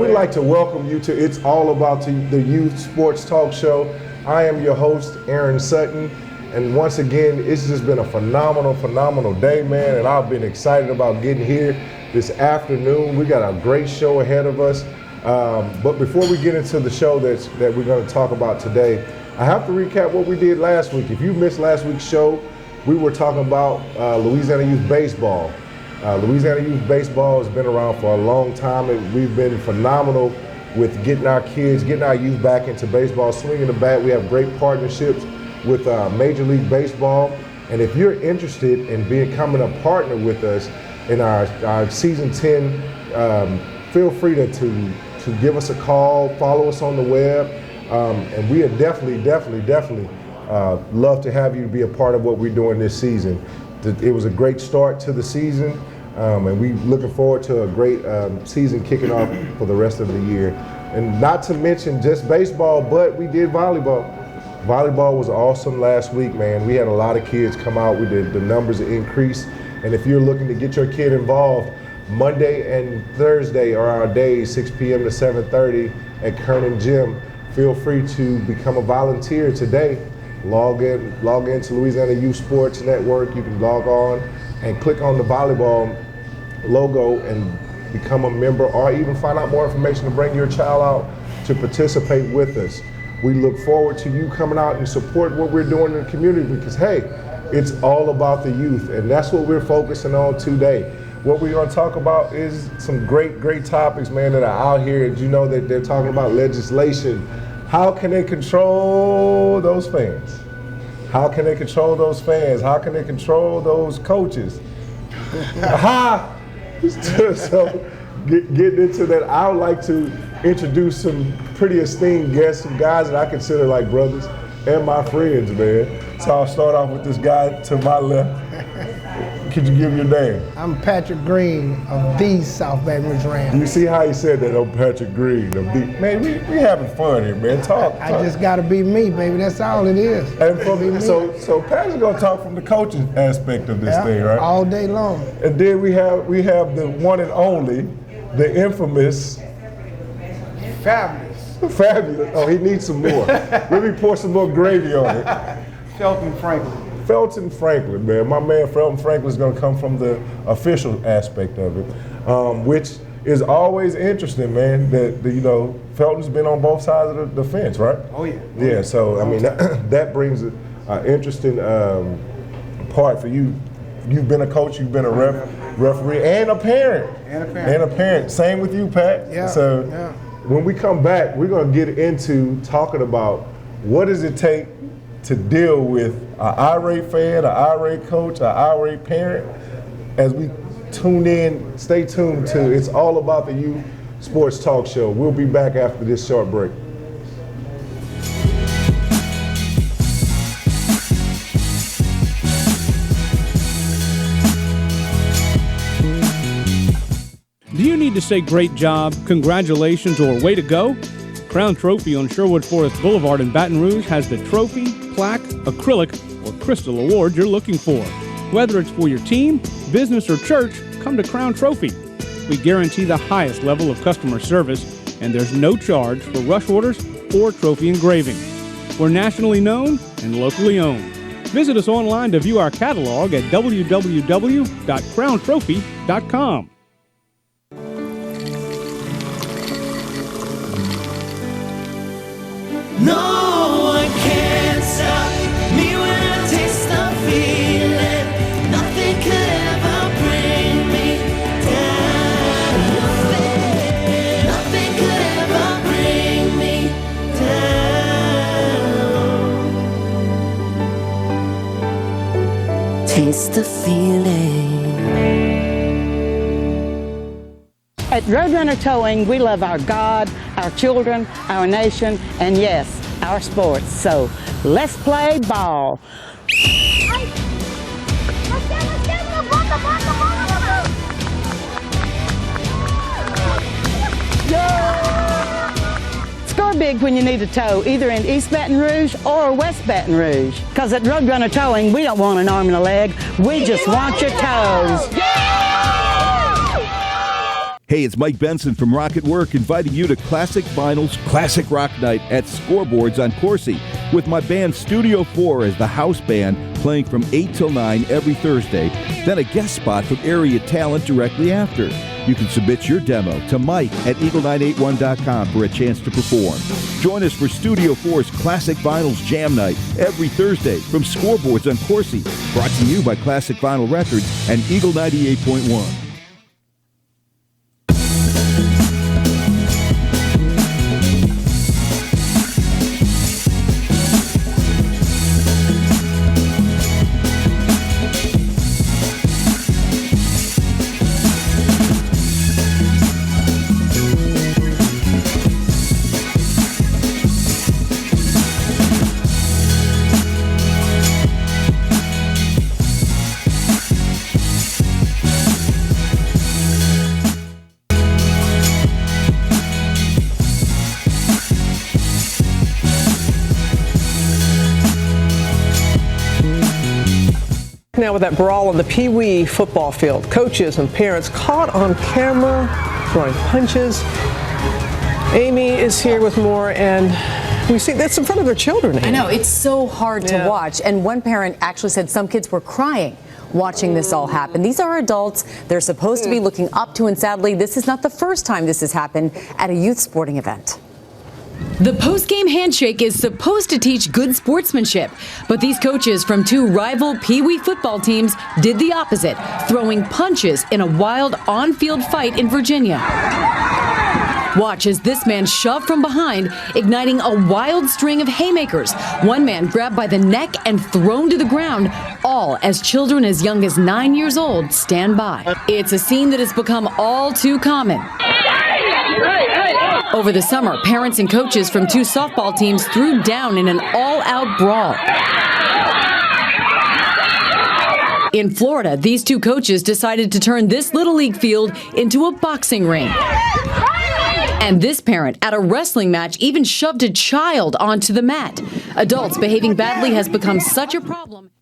Man, we'd like to welcome you to It's All About the Youth Sports Talk Show. I am your host, Aaron Sutton. And once again, it's just been a phenomenal day, man. And I've been excited about getting here this afternoon. We got a great show ahead of us. But before we get into the show that we're going to talk about today, I have to recap what we did last week. If you missed last week's show, we were talking about Louisiana Youth Baseball. Louisiana Youth Baseball has been around for a long time, and we've been phenomenal with getting our kids, getting our youth back into baseball, swinging the bat. We have great partnerships with Major League Baseball. And if you're interested in becoming a partner with us in our Season 10, feel free to give us a call, follow us on the web, and we are definitely love to have you be a part of what we're doing this season. It was a great start to the season, and we're looking forward to a great season kicking off for the rest of the year. And not to mention just baseball, but we did volleyball. Volleyball was awesome last week, man. We had a lot of kids come out. The numbers increased. And if you're looking to get your kid involved, Monday and Thursday are our days, 6 p.m. to 7:30 at Kernan Gym. Feel free to become a volunteer today. Log in to Louisiana Youth Sports Network. You can log on and click on the volleyball logo and become a member, or even find out more information to bring your child out to participate with us. We look forward to you coming out and support what we're doing in the community, because hey, it's all about the youth, and that's what we're focusing on today. What we're going to talk about is some great topics, man, that are out here. You know that they're talking about legislation. How can they control those fans? How can they control those fans? How can they control those coaches? So getting into that, I would like to introduce some pretty esteemed guests, some guys that I consider like brothers and my friends, man. So I'll start off with this guy to my left. Could you give your name? I'm Patrick Green of the South Baton Rouge Rams. You see how he said that, I'm Patrick Green. Man, we having fun here, man. Talk. I just gotta be me, baby. That's all it is. And so Patrick's gonna talk from the coaching aspect of this thing, right? All day long. And then we have the one and only, the infamous Fabulous. Oh, he needs some more. Let me pour some more gravy on it. Felton Franklin, man. My man Felton Franklin is going to come from the official aspect of it, which is always interesting, man. That Felton's been on both sides of the fence, right? Oh yeah. Yeah. So I mean, that brings an interesting part for you. You've been a coach, you've been a referee, and a parent. Same with you, Pat. Yeah. So when we come back, we're going to get into talking about what does it take to deal with an irate fan, an irate coach, an irate parent. As we tune in, stay tuned to It's All About the Youth Sports Talk Show. We'll be back after this short break. Do you need to say great job, congratulations, or way to go? Crown Trophy on Sherwood Forest Boulevard in Baton Rouge has the trophy, plaque, acrylic, or crystal award you're looking for. Whether it's for your team, business, or church, come to Crown Trophy. We guarantee the highest level of customer service, and there's no charge for rush orders or trophy engraving. We're nationally known and locally owned. Visit us online to view our catalog at www.crowntrophy.com. No one can stop me when I taste the feeling. Nothing could ever bring me down. Nothing could ever bring me down. Taste the feeling. At Roadrunner Towing, we love our God, our children, our nation, and yes, our sports. So let's play ball. Score big when you need a tow, either in East Baton Rouge or West Baton Rouge. Because at Roadrunner Towing, we don't want an arm and a leg. We just want your toes. Hey, it's Mike Benson from Rock at Work inviting you to Classic Vinyls Classic Rock Night at Scoreboards on Coursey with my band Studio 4 as the house band playing from 8 till 9 every Thursday, then a guest spot from area talent directly after. You can submit your demo to Mike at Eagle981.com for a chance to perform. Join us for Studio 4's Classic Vinyls Jam Night every Thursday from Scoreboards on Coursey, brought to you by Classic Vinyl Records and Eagle 98.1. Now with that brawl on the Pee Wee football field, coaches and parents caught on camera throwing punches. Amy is here with more, and we see that's in front of their children. Amy. I know, it's so hard to watch. And one parent actually said some kids were crying watching this all happen. These are adults they're supposed to be looking up to, and sadly, this is not the first time this has happened at a youth sporting event. The post-game handshake is supposed to teach good sportsmanship, but these coaches from two rival Pee Wee football teams did the opposite, throwing punches in a wild on-field fight in Virginia. Watch as this man shoved from behind, igniting a wild string of haymakers. One man grabbed by the neck and thrown to the ground, all as children as young as 9 years old stand by. It's a scene that has become all too common. Over the summer, parents and coaches from two softball teams threw down in an all-out brawl. In Florida, these two coaches decided to turn this Little League field into a boxing ring. And this parent at a wrestling match even shoved a child onto the mat. Adults behaving badly has become such a problem.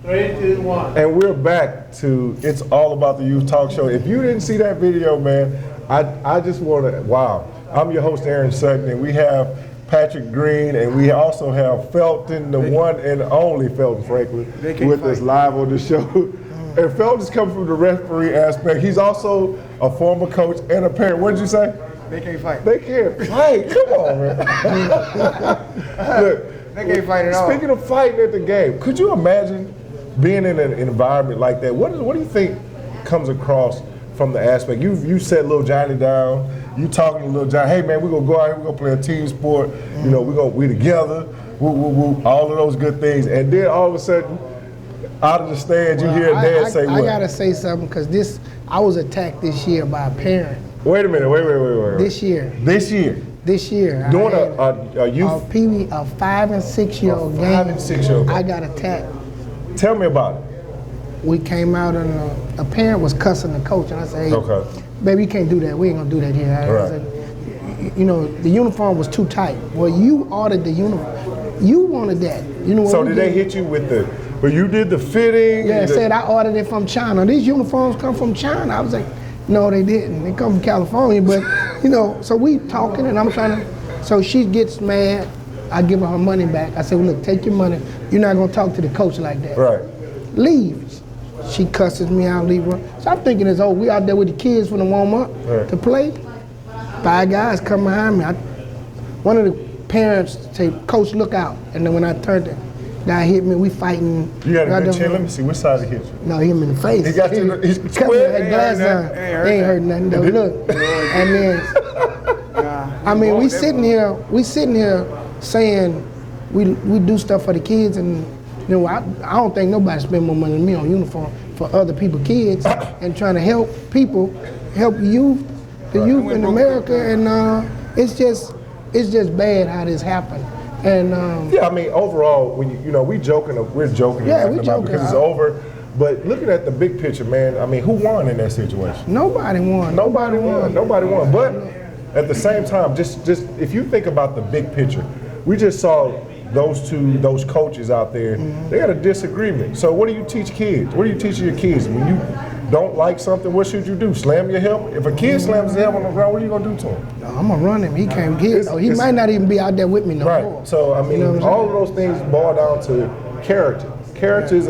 3, 2, 1. And we're back to It's All About the Youth Talk Show. If you didn't see that video, man, I just want to, wow. I'm your host, Aaron Sutton, and we have Patrick Green, and we also have Felton, the one and only Felton Franklin, with us live on the show. And Felton's come from the referee aspect. He's also a former coach and a parent. What did you say? They can't fight. They can't fight. Come on, man. Look, they can't fight at all. Speaking of fighting at the game, could you imagine being in an environment like that? What do you think comes across from the aspect? You set little Johnny down. You talking to little Johnny, hey man, we're gonna go out here, we're gonna play a team sport, you know, we together, all of those good things. And then all of a sudden, out of the stands, you hear Dad say what? I gotta say something, because I was attacked this year by a parent. Wait a minute, wait. This year. This year? This year. Doing a youth? A 5 and 6 year old game. 5 and 6 year old game. I got attacked. Tell me about it. We came out and a parent was cussing the coach, and I said, hey, okay. Baby, you can't do that. We ain't gonna do that here. I said, you know, the uniform was too tight. Well, you ordered the uniform. You wanted that. You know what? So did they hit you with the? But you did the fitting. Yeah, said I ordered it from China. These uniforms come from China. I was like, no, they didn't. They come from California. But you know, so we talking, and I'm trying to. So she gets mad. I give her money back. I said, well, look, take your money. You're not gonna talk to the coach like that. Right. Leave. She cusses me out, leave her. So I'm thinking it's we out there with the kids for the warm up to play. 5 guys come behind me. One of the parents say, Coach, look out. And then when I turned, the guy hit me, we fighting. You got a good chin? Let me see, which side he hit you? No, he hit me in the face. He got you, he's cut me, had glass on. They ain't hurt nothing though, look. And then, I mean, we sitting here saying we do stuff for the kids, and you know, I don't think nobody spend more money than me on uniform for other people's kids and trying to help people, help youth, the youth in America, and it's just bad how this happened. And yeah, I mean, overall, when we're joking Yeah, we about joking because it's over. But looking at the big picture, man, I mean, who won in that situation? Nobody won. Nobody won. But at the same time, just if you think about the big picture, we just saw those coaches out there, they got a disagreement. So what do you teach kids? What are you teaching your kids? When don't like something, what should you do? Slam your helmet? If a kid slams his helmet on the ground, what are you gonna do to him? I'm gonna run him. He can't get. He might not even be out there with me no more. Right. So I mean, all of those things boil down to character. Character is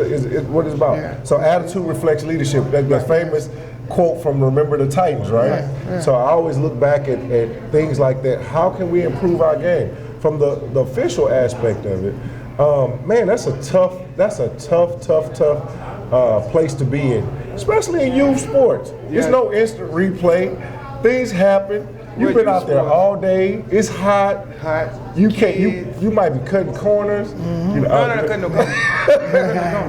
what it's about. Yeah. So attitude reflects leadership. That's the famous quote from Remember the Titans, right? Yeah. So I always look back at things like that. How can we improve our game? From the official aspect of it, man, that's a tough place to be in, especially in youth sports. There's no instant replay. Things happen. You've been out there all day. It's hot. You can't. You might be cutting corners. You know, cutting no corners.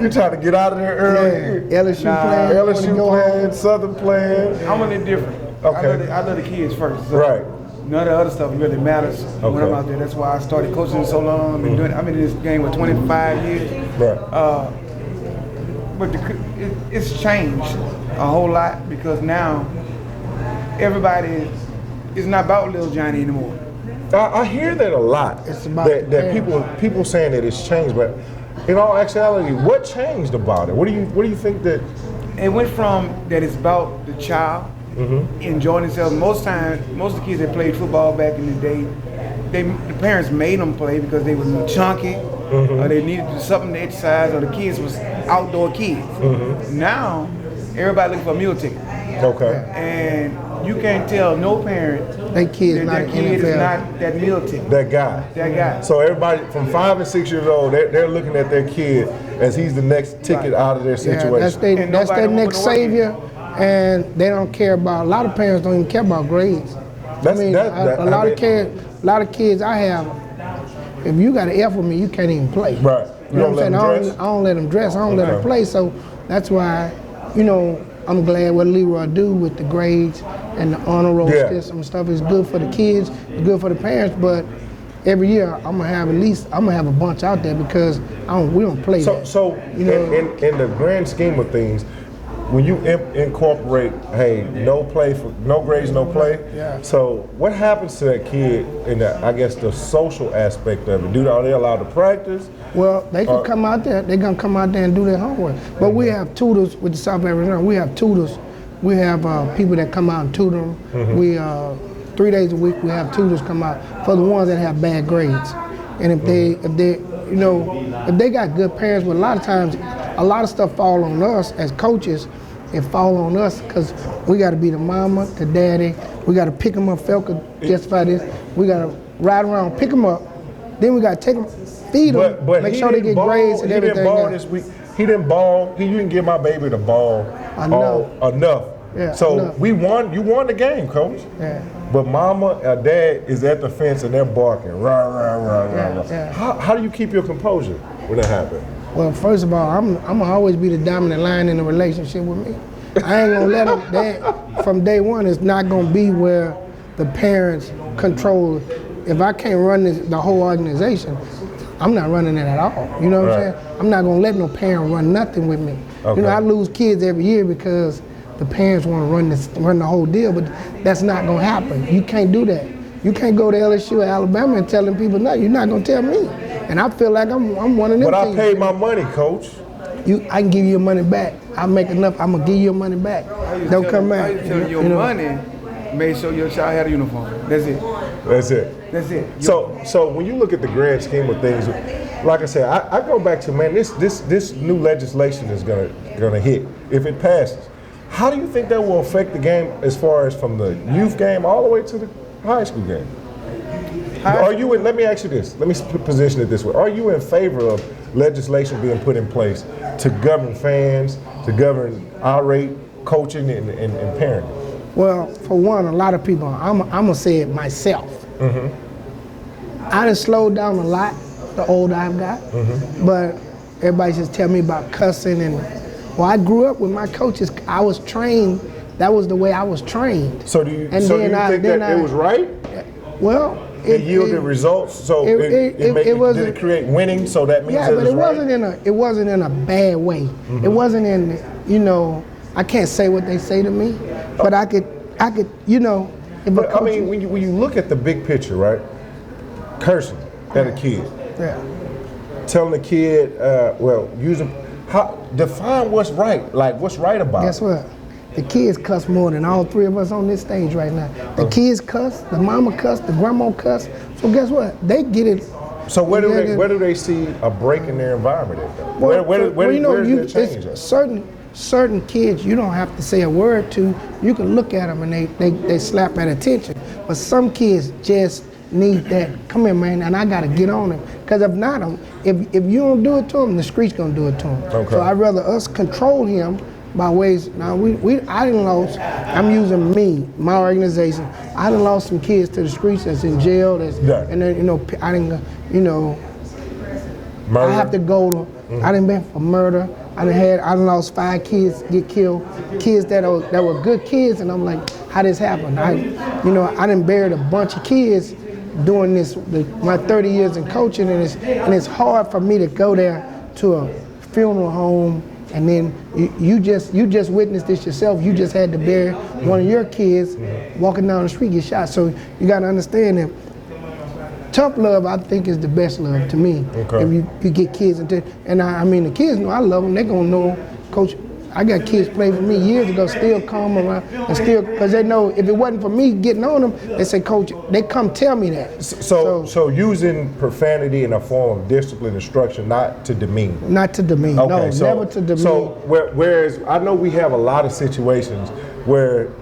You're trying to get out of there early. LSU playing. LSU playing. Southern playing. I'm a little different. Okay. I love the kids first. So Right. None of the other stuff really matters when I'm out there. That's why I started coaching so long. I've been doing. I'm in this game with 25 years. Right. But it's changed a whole lot because now everybody is not about Little Johnny anymore. I hear that a lot. It's about that people saying that it's changed, but in all actuality, what changed about it? What do you think that? It went from that it's about the child enjoying themselves. Most of the kids that played football back in the day, the parents made them play because they were chunky, or they needed something to exercise, or the kids was outdoor kids. Now, everybody looking for a meal ticket. Okay. And you can't tell no parent That kid that their kid is not that meal ticket. That guy. That guy. So everybody from 5 and 6 years old, they're looking at their kid as he's the next ticket out of their situation. Yeah, that's their next savior, and they don't care about. A lot of parents don't even care about grades. A lot of kids I have. If you got an F with me, you can't even play. Right. You know what I'm saying? I don't let them dress. I don't let them play. So that's why, I'm glad what Leroy do with the grades and the honor roll system and stuff. It's good for the kids, it's good for the parents, but every year I'm gonna have a bunch out there because we don't play that. So in the grand scheme of things, when you incorporate, hey, no grades, no play. Yeah. So what happens to that kid in the social aspect of it? Are they allowed to practice? Well, they can come out there. They're gonna come out there and do their homework. But we have tutors with the South Arizona. We have tutors. We have people that come out and tutor them. We 3 days a week we have tutors come out for the ones that have bad grades. And if they got good parents, but a lot of times, a lot of stuff fall on us as coaches. It fall on us because we got to be the mama, the daddy. We got to pick them up. Felka justify this. We got to ride around, pick them up. Then we got to take them, feed them, make sure they get grades and everything. He didn't ball this week. He didn't ball. You didn't give my baby the ball enough. Yeah, so enough. You won the game, coach. Yeah. But mama or dad is at the fence and they're barking. Rah, rah, rah, rah, rah. Yeah. How do you keep your composure when that happens? Well, first of all, I'm gonna always be the dominant line in the relationship with me. I ain't gonna let them. From day one, it's not gonna be where the parents control. If I can't run the whole organization, I'm not running it at all. You know what I'm saying? I'm not gonna let no parent run nothing with me. Okay. I lose kids every year because the parents want to run the whole deal, but that's not gonna happen. You can't do that. You can't go to LSU or Alabama and telling people, no, you're not gonna tell me. And I feel like I'm one of them. But I paid my money, coach. I can give you your money back. I make enough. I'm gonna give you your money back. Don't come back. Your money made sure your child had a uniform. That's it. That's it. So when you look at the grand scheme of things, like I said, I go back to, man, this new legislation is gonna hit if it passes. How do you think that will affect the game as far as from the youth game all the way to the high school game? Let me ask you this. Let me position it this way. Are you in favor of legislation being put in place to govern fans, to govern irate coaching and parenting? Well, for one, a lot of people, I'm gonna say it myself. I done slowed down a lot the older I've got, but everybody just tell me about cussing I grew up with my coaches. I was trained. That was the way I was trained. So do you think that it was right? Well, it yielded results. So did it create winning? So that means but it wasn't in a bad way. It wasn't in I can't say what they say to me, but I could But I mean, when you look at the big picture, right? Cursing at a kid. Yeah. Telling the kid, define what's right. Like what's right about it. Guess what? the kids cuss more than all three of us on this stage right now. The kids cuss, the mama cuss, the grandma cuss. So guess what? They get it. So where do they see a break in their environment at, though? Well, where's the change at? Certain kids you don't have to say a word to. You can look at them and they slap at attention. But some kids just need that. Come here, man, and I got to get on them. Because if not, if you don't do it to them, the street's gonna do it to them. Okay. So I'd rather us control him by ways. Now I done lost. I'm using my organization. I done lost some kids to the streets that's in jail. And then I didn't murder. I have to go to. I done been for murder. I done lost 5 kids get killed. Kids that were good kids, and I'm like, how this happened? I done buried a bunch of kids doing this. My 30 years in coaching, and it's hard for me to go there to a funeral home. And then you just witnessed this yourself. You just had to bury one of your kids walking down the street get shot. So you got to understand that tough love, I think, is the best love to me. Okay. If you get kids into, and I mean the kids know I love them. They gonna know, Coach. I got kids playing for me years ago, still come around and still, because they know if it wasn't for me getting on them, they say, Coach, they come tell me that. So using profanity in a form of discipline instruction, not to demean. Not to demean. Okay, No, never to demean. So whereas I know we have a lot of situations where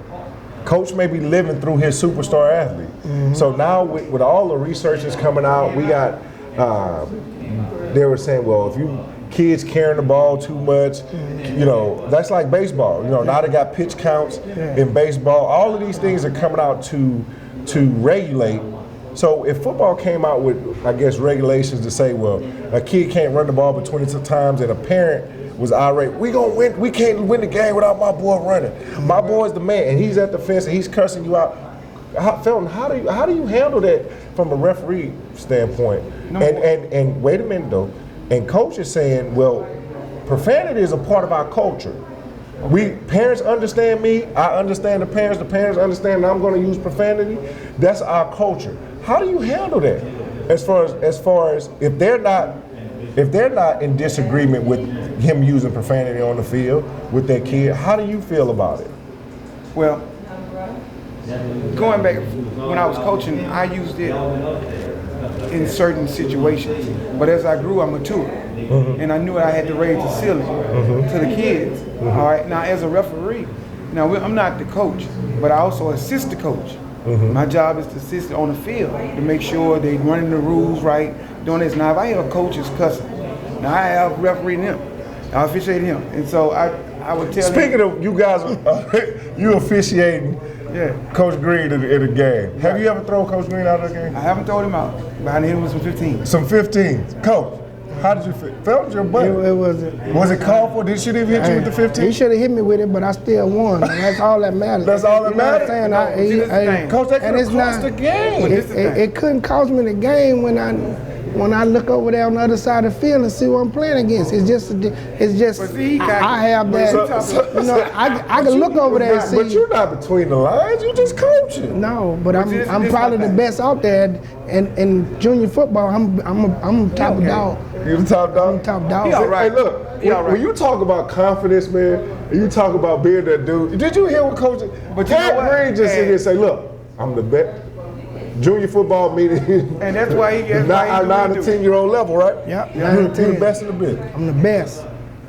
Coach may be living through his superstar athlete. Mm-hmm. So now with all the research that's coming out, we got, they were saying, well, if you kids carrying the ball too much, that's like baseball. Now they got pitch counts in baseball. All of these things are coming out to regulate. So if football came out with, I guess, regulations to say, well, a kid can't run the ball but 20 times, and a parent was irate, we gonna win. We can't win the game without my boy running. My boy's the man, and he's at the fence and he's cussing you out. Felton, how do you handle that from a referee standpoint? And wait a minute though. And Coach is saying, well, profanity is a part of our culture. Parents understand me, I understand the parents understand that I'm gonna use profanity. That's our culture. How do you handle that? As far as if they're not in disagreement with him using profanity on the field with their kid, how do you feel about it? Well, going back, when I was coaching, I used it in certain situations. But as I grew, I matured. And I knew I had to raise the ceiling to the kids. All right. Now, as a referee, I'm not the coach, but I also assist the coach. My job is to assist on the field to make sure they're running the rules right, doing this. Now, if I hear a coach is cussing, now I have refereed him, I officiate him, and so I would tell him. Speaking of you guys, you officiating Coach Green in the game. Have you ever thrown Coach Green out of the game? I haven't thrown him out, but I hit him with some 15. Some 15. Coach, how did you feel? Felt your butt? It wasn't. Was it called for? Did she even hit you with the 15? He should have hit me with it, but I still won. And that's all that matters. That's all that matters? Coach, that could have cost the game. It couldn't cost me the game when I look over there on the other side of the field and see what I'm playing against. It's just I have that. I can look over there and see. But you're not between the lines. You just coaching. No, but I'm probably the best out there. And in junior football, I'm top dog. You're the top dog? I'm top dog. He all right. Hey, look, when you talk about confidence, man, and you talk about being that dude, did you hear what Coach Pat Green just sit here and say, look, I'm the best. Junior football meeting. And that's why he gets 9 to 10-year-old level, right? Yep. You're the best in the business. I'm the best.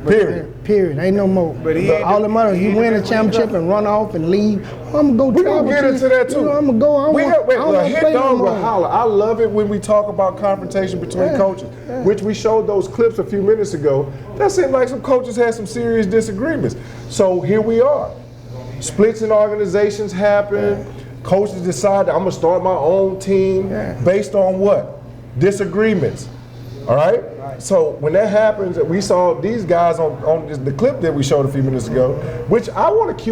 Period. Ain't no more. But all the money, you win a championship and run off and leave. I'm gonna go travel. We're gonna get into that too. I'm gonna go. I don't hit dog will holler. I love it when we talk about confrontation between coaches, which we showed those clips a few minutes ago. That seemed like some coaches had some serious disagreements. So here we are. Splits in organizations happen. Coaches decide I'm gonna start my own team based on what? Disagreements. All right? So when that happens, we saw these guys on the clip that we showed a few minutes ago, which I want to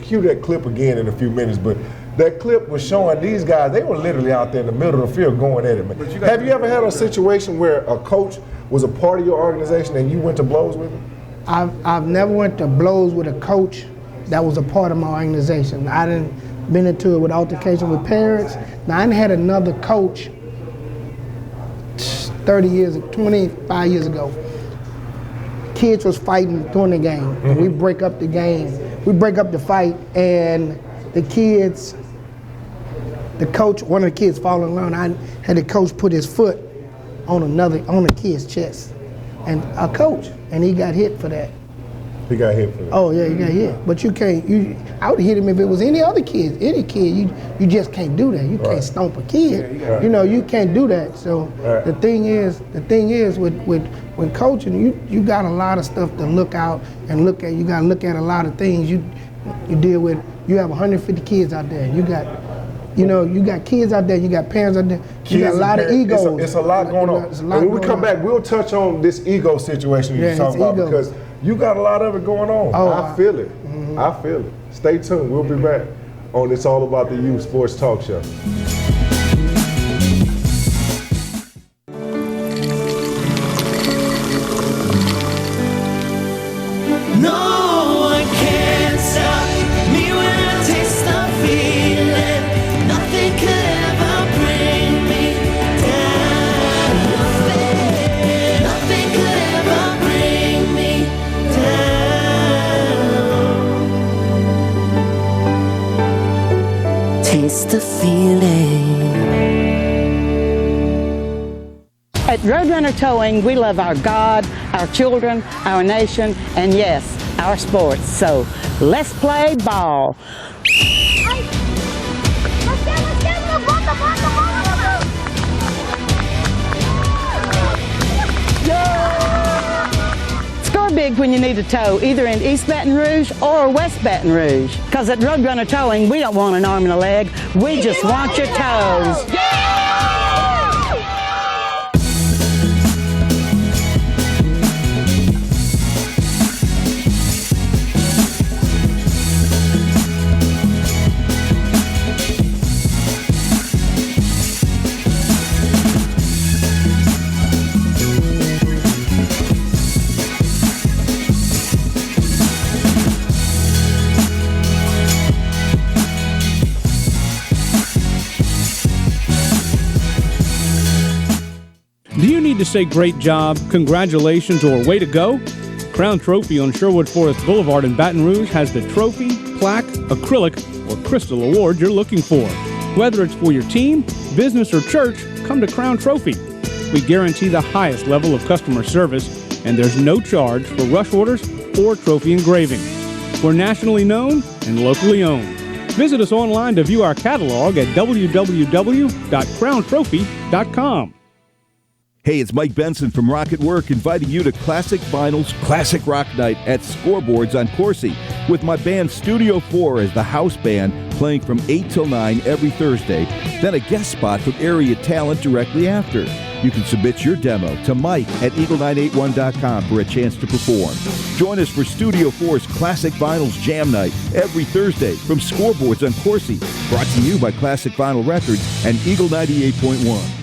cue that clip again in a few minutes, but that clip was showing these guys, they were literally out there in the middle of the field going at it, man. Have you ever had a situation where a coach was a part of your organization and you went to blows with him? I've never went to blows with a coach that was a part of my organization. I didn't been into it with altercation with parents. Now I didn't had another coach 25 years ago. Kids was fighting during the game. And we break up the game we break up the fight, and the kids, the coach, one of the kids falling around. I had the coach put his foot on a kid's chest, and a coach, and he got hit for that. He got hit for that. Oh yeah, he got hit. But you can't. I would hit him if it was any other kid. Any kid, you just can't do that. You can't stomp a kid. You know, you can't do that. So the thing is with coaching, you got a lot of stuff to look out and look at. You got to look at a lot of things. You deal with. You have 150 kids out there. You got. You know, you got kids out there, you got parents out there, you got a lot of egos. It's a lot going on. And when we come back, we'll touch on this ego situation you're talking about because you got a lot of it going on. Oh, I feel it. I feel it. Stay tuned. We'll be back on It's All About the Youth Sports Talk Show. No one can stop me when I taste the feeling. Nothing could ever bring me down. Nothing could ever bring me down. Taste the feeling. At Roadrunner Towing, we love our God, our children, our nation, and yes, our sports. So let's play ball. Score big when you need a tow, either in East Baton Rouge or West Baton Rouge. Because at Roadrunner Towing, we don't want an arm and a leg, we just want your toes. Do you need to say great job, congratulations, or way to go? Crown Trophy on Sherwood Forest Boulevard in Baton Rouge has the trophy, plaque, acrylic, or crystal award you're looking for. Whether it's for your team, business, or church, come to Crown Trophy. We guarantee the highest level of customer service, and there's no charge for rush orders or trophy engraving. We're nationally known and locally owned. Visit us online to view our catalog at www.crowntrophy.com. Hey, it's Mike Benson from Rocket Work inviting you to Classic Vinyls Classic Rock Night at Scoreboards on Coursey with my band Studio 4 as the house band playing from 8 till 9 every Thursday, then a guest spot from area talent directly after. You can submit your demo to Mike at eagle981.com for a chance to perform. Join us for Studio 4's Classic Vinyls Jam Night every Thursday from Scoreboards on Coursey, brought to you by Classic Vinyl Records and Eagle 98.1.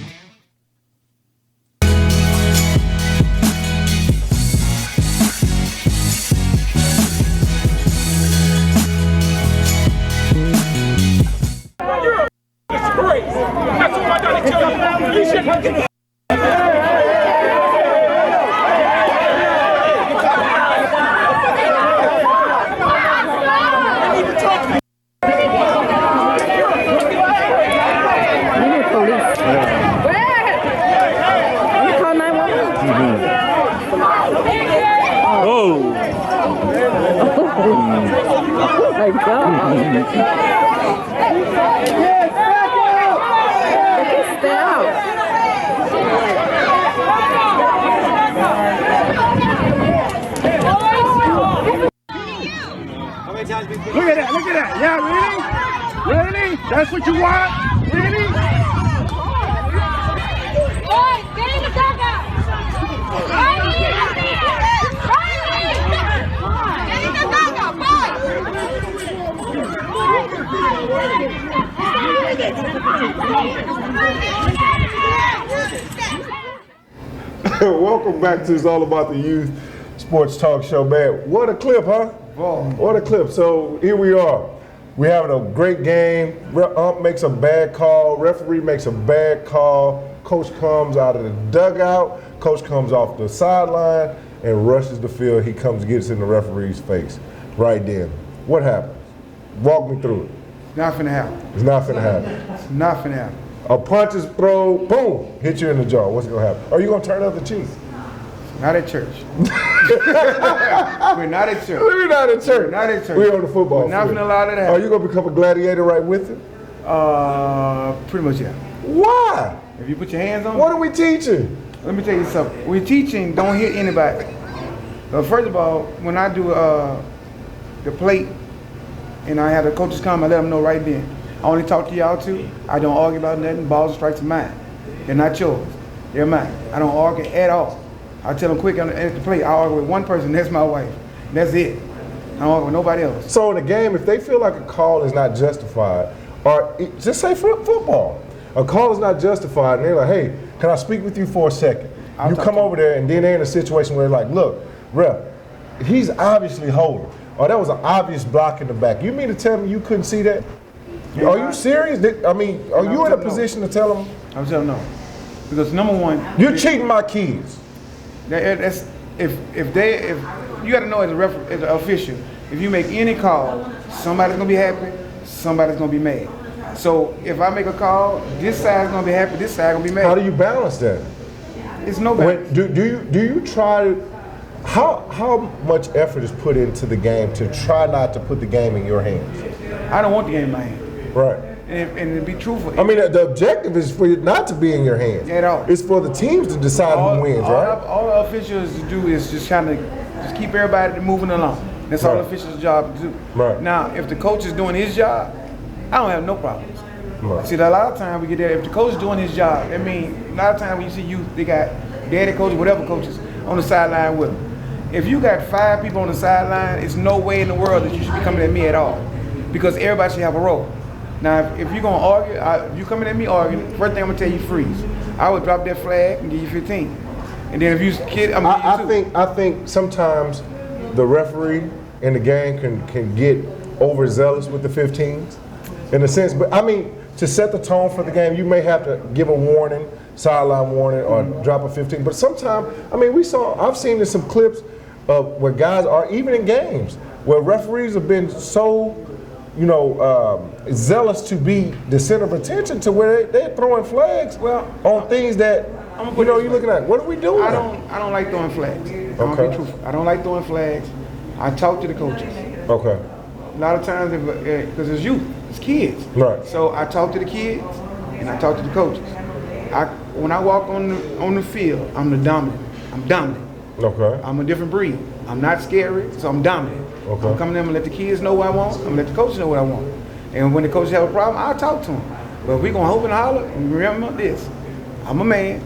Look at that, look at that. Yeah, really? Really? That's what you want? Really? Boys, get in the dugout! Get in the dugout, Welcome back to It's All About the Youth Sports Talk Show, man. What a clip, huh? What a clip. So here we are. We're having a great game. Ump makes a bad call. Referee makes a bad call. Coach comes out of the dugout. Coach comes off the sideline and rushes the field. He comes, gets in the referee's face right then. what happens? Walk me through it. It's not finna happen. It's not finna happen. It's not finna happen. A punch is thrown, boom, hit you in the jaw. What's gonna happen? Are you gonna turn the other cheek? Not at church. We're not at church. We're not at church. We're not at church. We're on the football We're not field. finna allow that to Are happen. you gonna become a gladiator right with it? Pretty much, yeah. Why? If you put your hands on What are we teaching? Let me tell you something. We're teaching don't hit anybody. First of all, when I do the plate and I have the coaches come, I let them know right then. I only talk to y'all two. I don't argue about nothing. Balls and strikes are mine. They're not yours. They're mine. I don't argue at all. I tell them quick at the plate. I argue with one person. That's my wife. That's it. I don't argue with nobody else. So in the game, if they feel like a call is not justified, or just say football, a call is not justified, and they're like, hey, can I speak with you for a second? You come over there, and then they're in a situation where they're like, look, ref, he's obviously holding, or that was an obvious block in the back. You mean to tell me you couldn't see that? Are you serious? I mean, are you in a position to tell them? I'm telling no. Because number one, you're cheating my kids. That's if you got to know as an official, if you make any call, somebody's gonna be happy, somebody's gonna be mad. So if I make a call, this side's gonna be happy, this side gonna be mad. How do you balance that? It's no balance. Do you try to? How much effort is put into the game to try not to put the game in your hands? I don't want the game in my hands. Right. And to be truthful, I mean, the objective is for it not to be in your hands. At all. It's for the teams to decide who wins, right? All the officials do is just kind of just keep everybody moving along. That's all the officials' job to do. Right. Now, if the coach is doing his job, I don't have no problems. Right. See, a lot of times we get there. If the coach is doing his job, I mean, a lot of times when you see youth, they got daddy coaches, whatever coaches, on the sideline with them. If you got 5 people on the sideline, it's no way in the world that you should be coming at me at all, because everybody should have a role. Now, if you're gonna argue, if you coming at me arguing, first thing I'm gonna tell you, freeze. I would drop that flag and give you 15. And then if you kid, I'm gonna give you 2. I think sometimes the referee in the game can get overzealous with the 15s, in a sense. But I mean, to set the tone for the game, you may have to give a warning, sideline warning, or drop a 15. But sometimes, I mean, I've seen in some clips of where guys are even in games where referees have been so, zealous to be the center of attention to where they're throwing flags on things that you're looking at. What are we doing? I don't like throwing flags. I'm gonna be truthful. I don't like throwing flags. I talk to the coaches. Okay. A lot of times, because it's youth, it's kids. Right. So I talk to the kids and I talk to the coaches. When I walk on the field, I'm the dominant. I'm dominant. Okay. I'm a different breed. I'm not scary, so I'm dominant. Okay. I'm coming in and let the kids know what I want. I'm gonna let the coaches know what I want. And when the coaches have a problem, I'll talk to them. But if we're gonna hope and holler, and remember this: I'm a man,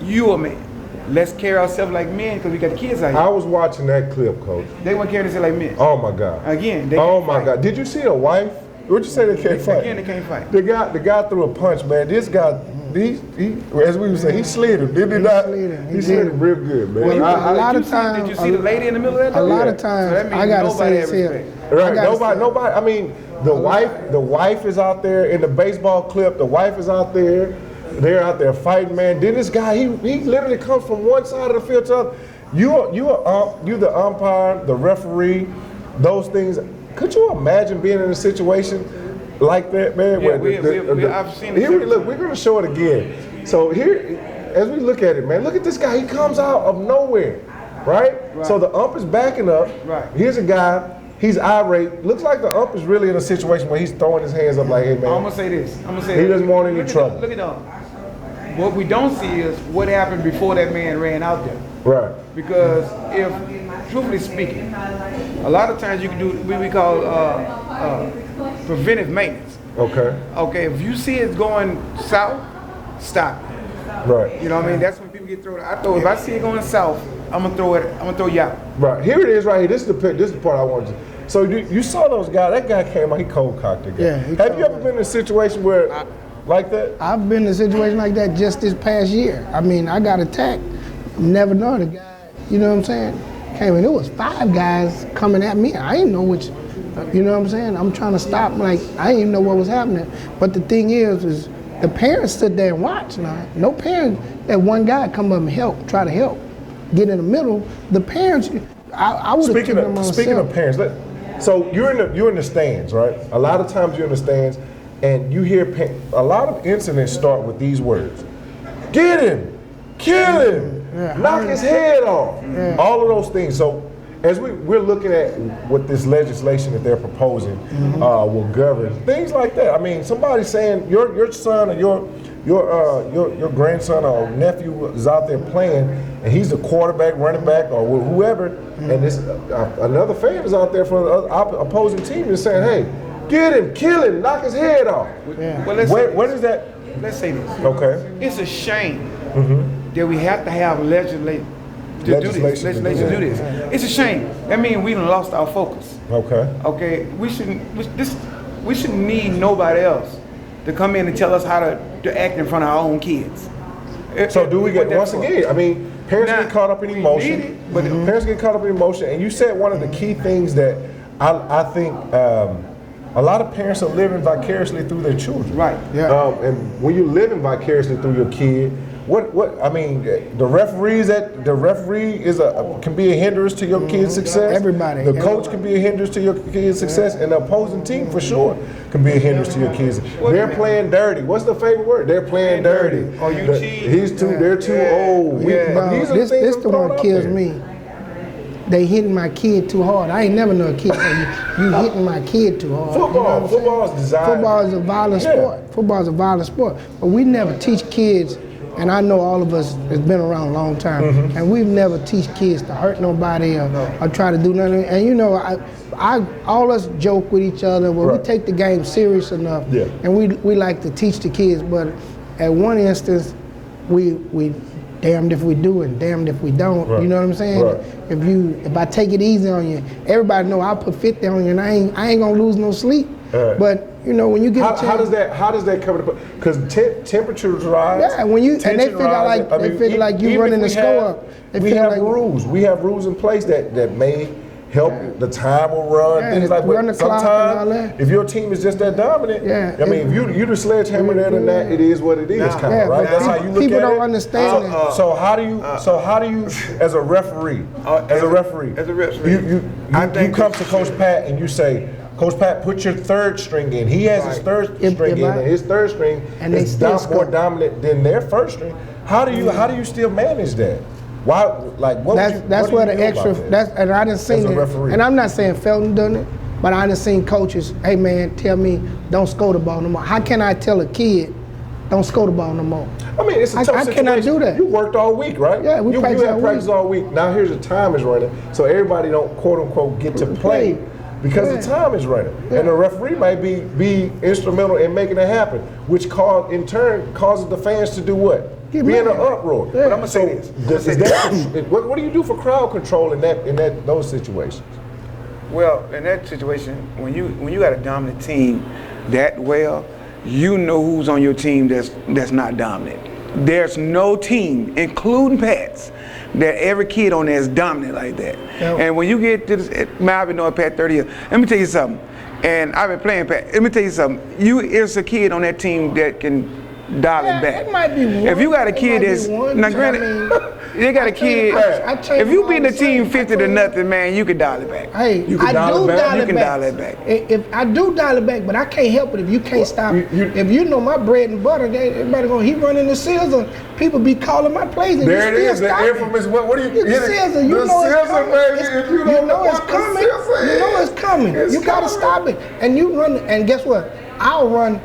you a man. Let's carry ourselves like men because we got the kids out here. I was watching that clip, Coach. They want to carry themselves like men. Oh my God. Again, they Oh can't my fight. God. Did you see a wife? What'd you say they can't fight? Again, they can't fight. The guy threw a punch, man. This guy, he as we would say, he slid him. Did he not? He slid him real good, man. Well, a lot of times, Did you see the lady in the middle of that? a lot Yeah. of times, So that means I gotta nobody say has this here. respect. Right, I gotta nobody. I mean, the wife is out there in the baseball clip. The wife is out there. They're out there fighting, man. Then this guy, he literally comes from one side of the field to the other. You the umpire, the referee, those things. Could you imagine being in a situation like that, man? Yeah, where I've seen it. here, look, we're gonna show it again. So here, as we look at it, man, look at this guy. He comes out of nowhere, right? So the ump is backing up. Right. Here's a guy. He's irate. Looks like the ump is really in a situation where he's throwing his hands up like, hey, man. I'm gonna say this. He doesn't want any trouble. Look at that. What we don't see is what happened before that man ran out there. Right. Because if, truthfully speaking, a lot of times you can do what we call preventive maintenance. Okay. Okay, if you see it's going south, stop it. Right. You know what I mean? That's when people get thrown. If I see it going south, I'm gonna throw you out. Right. Here it is right here. This is the part I wanted to. So you saw those guys. That guy came out. He cold cocked the guy. Yeah, he Have you ever been in a situation where, like that? I've been in a situation like that just this past year. I mean, I got attacked. Never know the guy. You know what I'm saying? Came in. It was 5 guys coming at me. I didn't know which. You know what I'm saying? I'm trying to stop. Like I didn't even know what was happening. But the thing is the parents stood there and watched. Now, no parent. That one guy come up and try to help, get in the middle. The parents. I would have taken them on. Speaking of parents, So you're in the stands, right? A lot of times you're in the stands, and you hear a lot of incidents start with these words: "Get him, kill him, knock his head off." All of those things. So as we're looking at what this legislation that they're proposing will govern, things like that. I mean, somebody saying your son or your grandson or nephew is out there playing, and he's the quarterback, running back, or whoever, and this another fan is out there for the opposing team is saying, "Hey, get him, kill him, knock his head off." Well, Where is that? Let's say this. Okay. It's a shame that we have to have legislation to do this. It's a shame. That means we done lost our focus. Okay. Okay. We shouldn't need nobody else to come in and tell us how to act in front of our own kids. So do we get, once again, I mean, parents get caught up in emotion. Parents get caught up in emotion, and you said one of the key things that I think a lot of parents are living vicariously through their children. Right. Yeah. And when you're living vicariously through your kid, what I mean, the referee can be a hindrance to your kid's success. Everybody. The coach can be a hindrance to your kid's success, and the opposing team for sure can be a hindrance to your kids. They're playing dirty. What's the favorite word? They're playing dirty. Oh, you cheat. They're too old. This the one that kills me. They hitting my kid too hard. I ain't never know a kid say you hitting my kid too hard. Football is designed. Football is a violent sport. Football is a violent sport. But we never teach kids, and I know all of us has been around a long time, and we've never teach kids to hurt nobody or try to do nothing. And you know, all us joke with each other. Well, we take the game serious enough, and we like to teach the kids. But at one instance, we damned if we do and damned if we don't. You know what I'm saying? If I take it easy on you, everybody know I'll put 50 on you, and I ain't gonna lose no sleep. But you know, when you get how does that come into play? Because temperatures rise. Yeah, when you and they figure like you running the score up. We have rules. We have rules in place that may help the time will run, things like that. Sometimes, if your team is just that dominant, I mean, if you the sledgehammer there than that, it is what it is, kind of, right? That's how you look at it. People don't understand it. So how do you, as a referee, you come to Coach Pat and you say, Coach Pat, put your third string in. He has his third string in, and his third string is more dominant than their first string. How do you still manage that? Why? Like what? That's where the extra. And I done seen it. And I'm not saying Felton done it, but I done seen coaches. Hey man, tell me don't score the ball no more. How can I tell a kid don't score the ball no more? I mean, it's a tough situation. How can I do that? You worked all week, right? Yeah, you had practice all week. Now here's the time is running, so everybody don't quote unquote get to play because the time is running, and the referee might be instrumental in making it happen, which in turn causes the fans to do what? Be in an uproar. But I'm gonna say this. What do you do for crowd control in those situations? Well, in that situation, when you got a dominant team that well, you know who's on your team that's not dominant. There's no team, including Pats, that every kid on there is dominant like that. Yep. And when you get to this, I've been knowing Pat 30 years. Let me tell you something. And I've been playing Pat. Let me tell you something. It's a kid on that team that can dial it back. It might be one. If you got a kid that's now granted, they got a kid. If you beat the team 50-0, man, you can dial it back. Hey, you can dial it back. If I do dial it back, but I can't help it if you can't stop it. If you know my bread and butter, everybody going, he running the scissor. People be calling my plays. And there it is, the infamous. What do you? The scissor. You know it's coming. You know it's coming. You gotta stop it. And you run. And guess what? I'll run.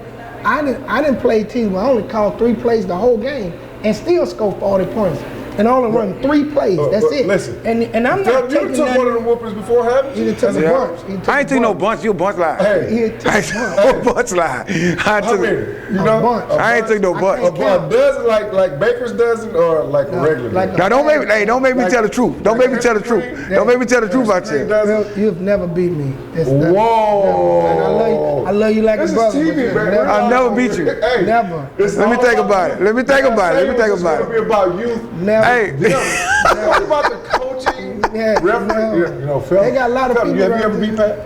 I didn't play teams where I only called 3 plays the whole game and still score 40 points. And only run 3 plays. That's it. Listen. And I'm not taking you took one of the whoopers before, haven't you? He took a bunch. I ain't taking no bunch. You a bunch lie. Hey, I ain't took no bunch lie. I ain't took no bunch. A dozen like Baker's dozen or like a regular? Now don't make me tell the truth. Don't make me tell the truth. Don't make me tell the truth about you. You've never beat me. Whoa. And I love you like a brother. I'll never beat you. Never. Let me think about it. Let me think about it. It's gonna be about youth. Never. Hey. What about the coaching? Referee? You know, Phil. They got a lot of people. Have you ever beat Pat?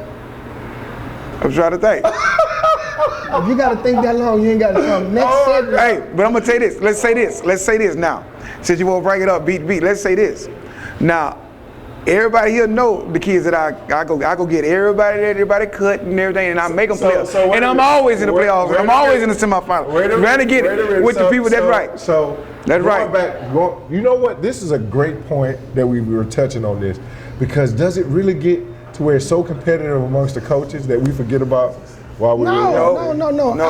I'm trying to think. If you got to think that long, you ain't got to come. Next segment. Hey, but I'm going to tell you this. Let's say this now. Since you won't bring it up, beat. Let's say this. Now, everybody here know the kids that I go get everybody cut and everything, and I make them play. And I'm always in the playoffs. I'm always in the semifinals. Trying to get it with the people. That's right. So that's right. You know what? This is a great point that we were touching on this, because does it really get to where it's so competitive amongst the coaches that we forget about while we're No.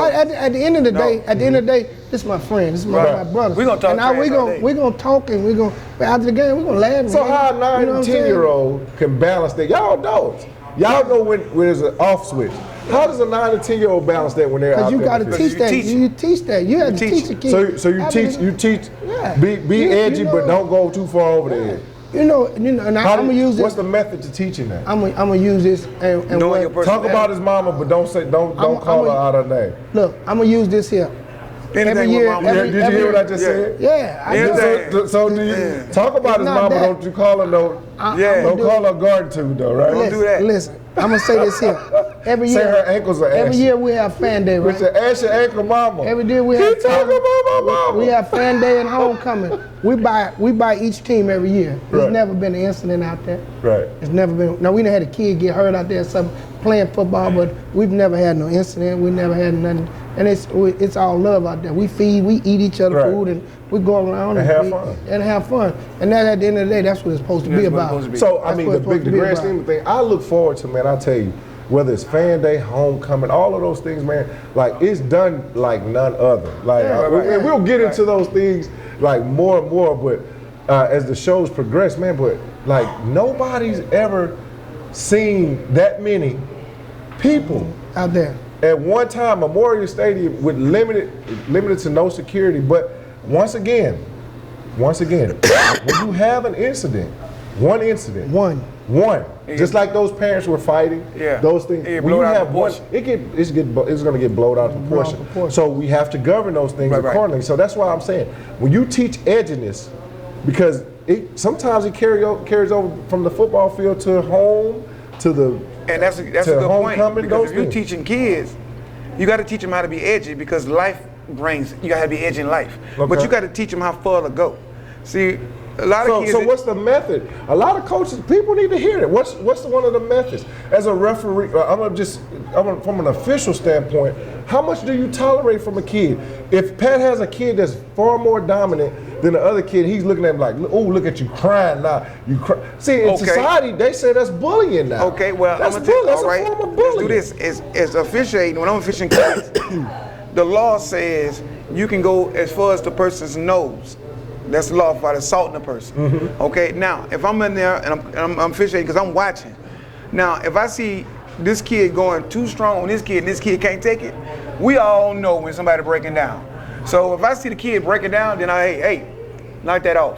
At the end of the day, this is my friend. This is my brother. We're gonna talk. And we're gonna talk, and after the game we're gonna laugh. So how a 9 and 10-year-old can balance that? Y'all adults. Y'all know when there's an off switch. How does a 9 and 10-year-old balance that when they're out there? Because you got to teach that. You teach that. You have to teach the kids. So you teach. Be edgy, but don't go too far over the edge. And I'm gonna use this. What's the method to teaching that? I'm gonna use this and talk about his mama, but don't call her out her name. Look, I'm gonna use this here. Every year, did you hear what I just said? Yeah. So do you talk about his mama? Don't you call her don't call her guard though, right? Don't do that. Listen, I'm gonna say this here. Every year, say her ankles are ashy. Every year we have fan day, right? With your ashy ankle mama. Every year we have we have fan day and homecoming. We buy each team every year. There's never been an incident out there. Right. It's never been. Now we done had a kid get hurt out there playing football, but we've never had no incident. We never had nothing. And it's all love out there. We feed, we eat each other food, and we go around and have fun. And that at the end of the day, that's what it's supposed to be about. So I mean, the grand scheme of things, I look forward to, man. I tell you, whether it's fan day, homecoming, all of those things, man. Like it's done like none other. Like we'll get into those things like more and more, but as the shows progress, man. But like nobody's ever seen that many people out there. At one time, Memorial Stadium with limited to no security. But once again, when you have an incident, one, just like those parents were fighting, those things. When you have one, it's going to get blown out of proportion. So we have to govern those things accordingly. So that's why I'm saying, when you teach edginess, because sometimes it carries over from the football field to home, to the. And that's a good point, because if you're teaching kids, you got to teach them how to be edgy, because life brings, you got to be edgy in life. Okay. But you got to teach them how far to go. See, a lot of kids. So what's the method? A lot of coaches, people need to hear it. What's one of the methods? As a referee, from an official standpoint, how much do you tolerate from a kid? If Pat has a kid that's far more dominant than the other kid, he's looking at him like, oh, look at you crying now. You cry. See, in society, they say that's bullying now. Okay, well, that's I'm going to tell you, that's a form of bullying. Let's do this. As officiating, when I'm officiating kids, the law says you can go as far as the person's nose. That's the law for assaulting a person. Mm-hmm. Okay, now, if I'm in there and I'm officiating because I'm watching. Now, if I see this kid going too strong on this kid and this kid can't take it, we all know when somebody breaking down. So if I see the kid breaking down, then hey, knock that off.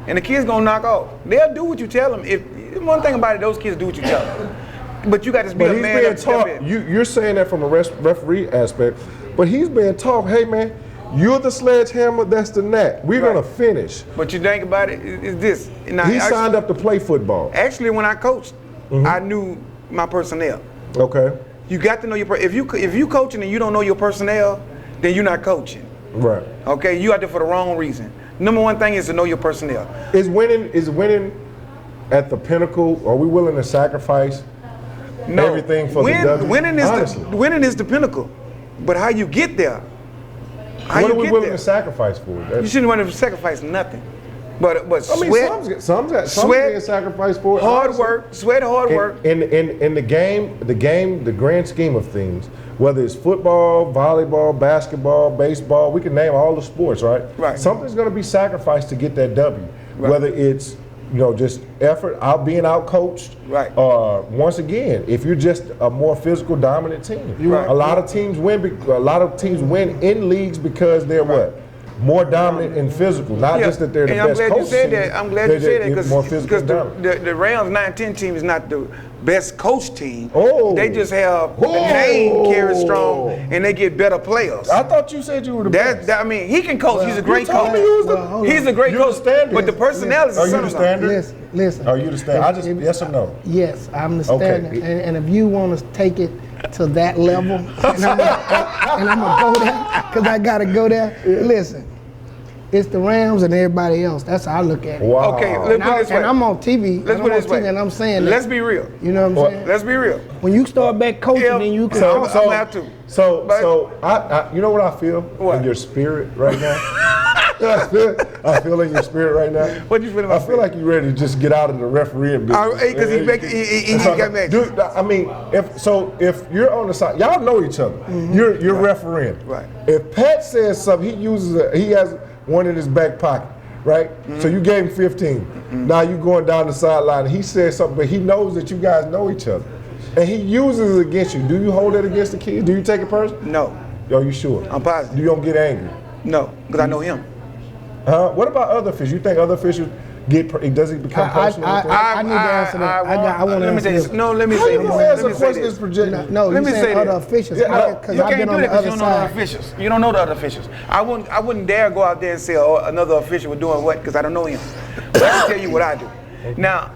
And the kid's gonna knock off. They'll do what you tell them. If one thing about it, those kids do what you tell them. But you got to be a man up to step in. You're saying that from a referee aspect, but he's being taught, hey man, you're the sledgehammer, that's the net. We're gonna finish. But you think about it, it's this. Now, he signed up to play football. Actually, when I coached, I knew my personnel. Okay. You got to know your if you coaching and you don't know your personnel, then you're not coaching. Right. Okay, you out there for the wrong reason. Number one thing is to know your personnel. Is winning at the pinnacle? Are we willing to sacrifice everything for the W? Winning is the pinnacle, but how you get there? What are we willing to sacrifice for? You shouldn't want to sacrifice nothing. But sweat, some being sacrificed for it. Hard work. In the game, the grand scheme of things, whether it's football, volleyball, basketball, baseball, we can name all the sports, right? Right. Something's going to be sacrificed to get that W. Right. Whether it's just effort, being out coached, right? Once again, if you're just a more physical dominant team, a lot of teams win. A lot of teams win in leagues because they're what? More dominant and physical, not just that they're the best coach. I'm glad you said that because the the Rams 9-10 team is not the best coach team. Oh, they just have the name carry strong, and they get better players. I thought you said you were the best. I mean, he can coach. He's a great coach. He's a great coach. But the personnel is the Are you the standard? Listen. Are you the standard? Yes or no? Yes, I'm the standard. Okay. And if you want to take it to that level, and I'm gonna go there because I gotta go there. Listen, it's the Rams and everybody else. That's how I look at it. Wow. Okay, let's put it this way. And I'm on TV. Let's put it this way. And I'm saying that. Let's be real. You know what I'm saying? Let's be real. When you start back coaching, then you can. I'm gonna have to. So I you know what I feel What? in your spirit right now? I feel in your spirit right now. What you feel in my I feel like you're ready to just get out of the refereeing business. Because he got mad. Dude, I mean, if you're on the side, y'all know each other. You're refereeing. Right. If Pat says something, he has one in his back pocket, right? So you gave him 15. Now you going down the sideline. And he says something, but he knows that you guys know each other, and he uses it against you. Do you hold it against the kids? Do you take it personal? No. Are you sure? I'm positive. You don't get angry? No, because I know him. What about other officials? You think other officials does it become personal? I need to answer that. I want to answer this. No, let me How say you this. gonna answer Let me say questions this. projected? No, Let you me saying say other this. officials. Yeah, Because You I've can't been do on that the because other you don't know the other side. officials. You don't know the other officials. I wouldn't dare go out there and say another official was doing what because I don't know him. But I can tell you what I do. Now,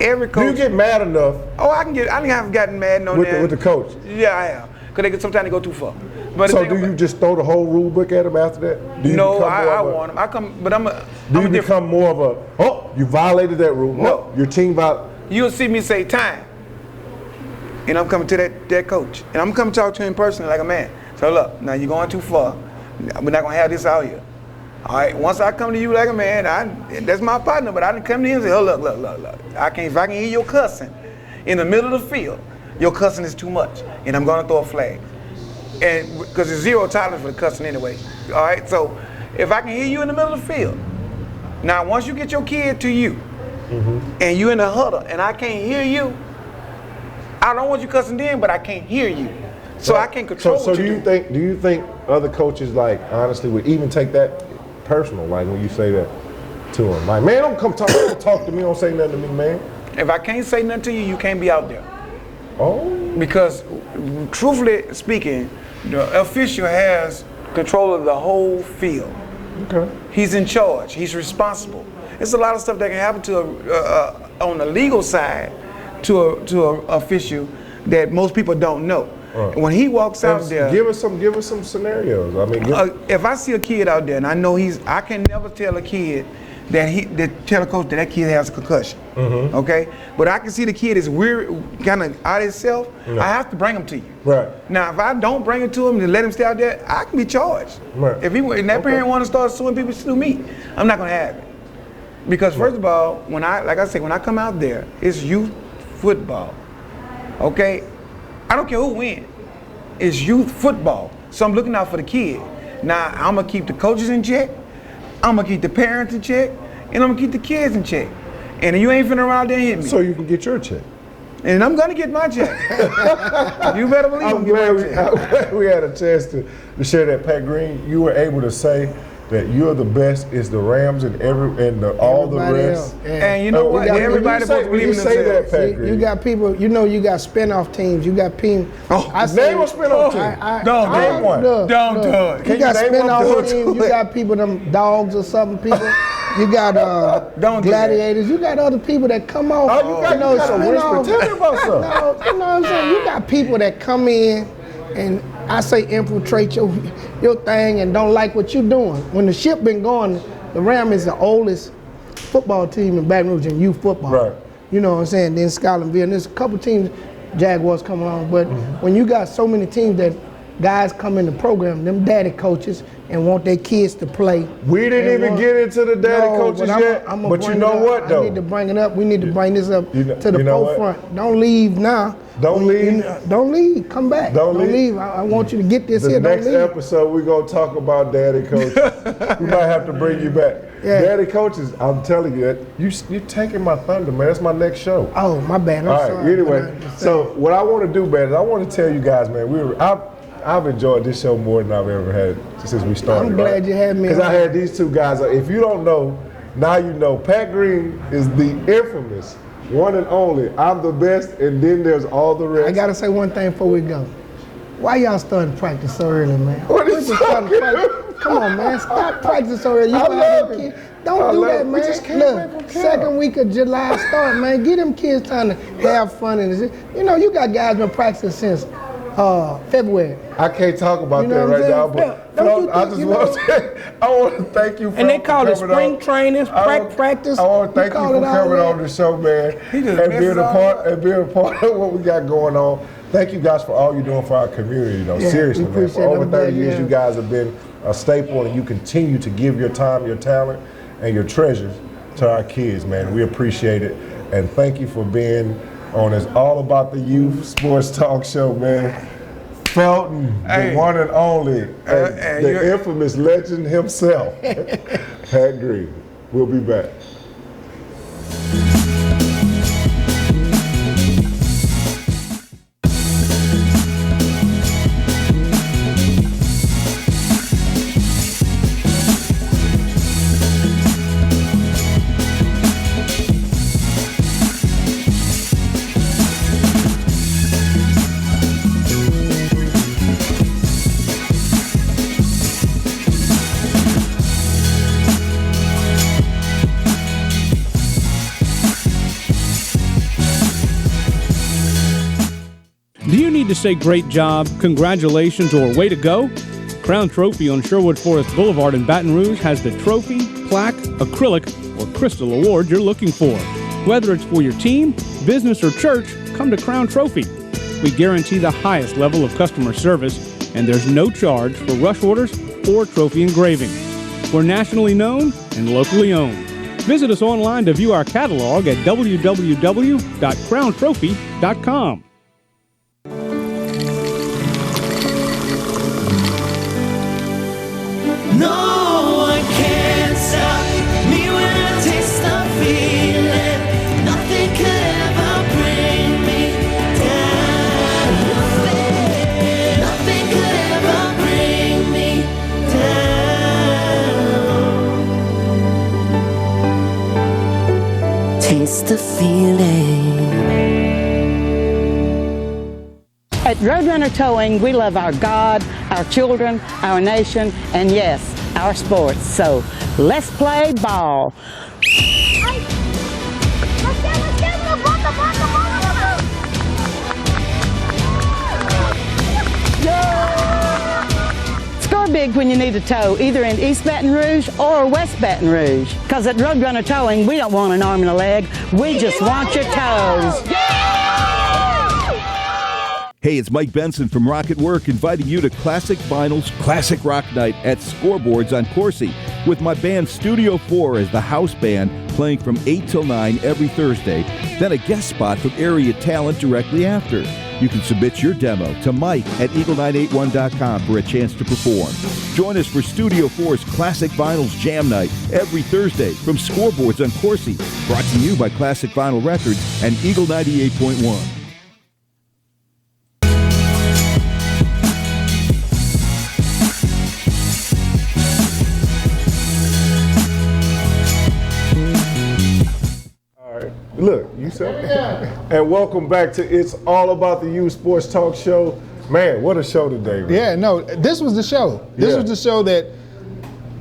every coach. Do you get mad enough? Oh, I have gotten mad on with the coach? Yeah, I have. Because sometimes they go too far. But So do you just throw the whole rule book at him after that? Do you No, become more I of a- want him. I come, but I'm a. Do I'm you a different. become more of a, you violated that rule? No. Your team violated. You'll see me say time, and I'm coming to that coach, and I'm coming to talk to him personally like a man. So look, now you're going too far. We're not gonna have this out here. All right. Once I come to you like a man, that's my partner, but I didn't come to him and say, oh look. If I can hear your cussing in the middle of the field, your cussing is too much, and I'm gonna throw a flag. And because there's zero tolerance for the cussing anyway. All right. So if I can hear you in the middle of the field, now once you get your kid to you, and you in the huddle, and I can't hear you, I don't want you cussing then, but I can't hear you, so I can't control. So what do you do. do you think other coaches like honestly would even take that personal, like when you say that to them, like man, don't come talk to me, don't say nothing to me, man. If I can't say nothing to you, you can't be out there. Oh. Because truthfully speaking, the official has control of the whole field. Okay. He's in charge. He's responsible. There's a lot of stuff that can happen to on the legal side to a official that most people don't know. Right. When he walks out there, give us some scenarios. I mean, if I see a kid out there and I know I can never tell a kid tell a coach that kid has a concussion. Okay, but I can see the kid is weird, kind of out of himself. No. I have to bring him to you. Right. Now, if I don't bring it to him and let him stay out there, I can be charged. Right. If that parent want to start suing people, sue me. I'm not gonna have it. Because first of all, when I come out there, it's youth football. Okay? I don't care who wins. It's youth football. So I'm looking out for the kid. Now, I'm gonna keep the coaches in check, I'm gonna keep the parents in check, and I'm gonna keep the kids in check. And you ain't finna around there and hit me. so you can get your check. And I'm gonna get my check. You better believe I'm I'm gonna glad get my check. we had a chance to share that. Pat Green, you were able to say that you're the best. It's the Rams and all the Everybody rest. else, yeah. And you know what? Everybody's supposed to believe in say that, themselves. Pat Green. You got people, you got spin-off teams. You got teams. Name a spin-off team. Don't name one. Don't do it. You got name one? spin-off Don't teams. do You it. got people, them dogs or something people. You got Don't do gladiators. You got other people that come off. Oh, you got a spin-off. whisper. Tell me about something. No, you know what I'm saying? You got people that come in and I say infiltrate your thing and don't like what you're doing. When the ship been going, the Ram is the oldest football team in Baton Rouge in youth football. Right. You know what I'm saying? Then Scotlandville, and there's a couple teams, Jaguars come along, but when you got so many teams that guys come in the program, them daddy coaches, and want their kids to play. We didn't even get into the daddy coaches yet, but you know what though? I need to bring it up. We need to bring this up You know- to the you know what? forefront. Don't leave now. Don't leave. Don't leave. Come back. Don't leave. I want you to get this The here. next Don't leave. episode, we're going to talk about daddy coaches. We might have to bring you back. Yeah. Daddy coaches, I'm telling you, you're taking my thunder, man. That's my next show. Oh, my bad. I'm All right, sorry. anyway, so what I want to do, man, is I want to tell you guys, man, I've enjoyed this show more than I've ever had since we started. I'm glad you had me Because I on. had these two guys. If you don't know, now you know. Pat Green is the infamous one and only. I'm the best, and then there's all the rest. I gotta say one thing before we go. Why y'all starting practice so early, man? What is We're just starting so practice. good? Come on, man. Stop practicing so early. You I gonna love have them it. kids. Don't I do love that, it. We man. just came back from Look, camp. second week of July start, man. Get them kids time to have fun. And you know, you got guys been practicing since February. I can't talk about You know that what I'm right now, saying? but Don't you I think, just you want know? to I want to thank you for And they call it coming spring on. training, practice. I want to thank you call for it all coming that. on the show, man, He just and messes being a all part up. and being a part of what we got going on. Thank you guys for all you're doing for our community, though. Yeah, Seriously, we man. For appreciate over it. 30 years, Yeah. you guys have been a staple, and you continue to give your time, your talent, and your treasures to our kids, man. We appreciate it, and thank you for being on this All About the Youth Sports Talk Show, man. Felton, Hey. the one and only, and and the you're- infamous legend himself, Pat Green. We'll be back. Do you need to say great job, congratulations, or way to go? Crown Trophy on Sherwood Forest Boulevard in Baton Rouge has the trophy, plaque, acrylic, or crystal award you're looking for. Whether it's for your team, business, or church, come to Crown Trophy. We guarantee the highest level of customer service, and there's no charge for rush orders or trophy engraving. We're nationally known and locally owned. Visit us online to view our catalog at www.crowntrophy.com. No one can stop me when I taste the feeling. Nothing could ever bring me down. Nothing could ever bring me down. Taste the feeling. At Roadrunner Towing, we love our God, our children, our nation, and yes, our sports. So let's play ball. Score big when you need a tow, either in East Baton Rouge or West Baton Rouge. Because at Roadrunner Towing, we don't want an arm and a leg, we just want your toes. Hey, it's Mike Benson from Rock at Work inviting you to Classic Vinyls Classic Rock Night at Scoreboards on Coursey with my band Studio 4 as the house band playing from 8 till 9 every Thursday, then a guest spot from area talent directly after. You can submit your demo to Mike at eagle981.com for a chance to perform. Join us for Studio 4's Classic Vinyls Jam Night every Thursday from Scoreboards on Coursey, brought to you by Classic Vinyl Records and Eagle 98.1. Look, you said and welcome back to It's All About the Youth Sports Talk Show. Man, what a show today, man. Yeah, no, this was the show. This was the show that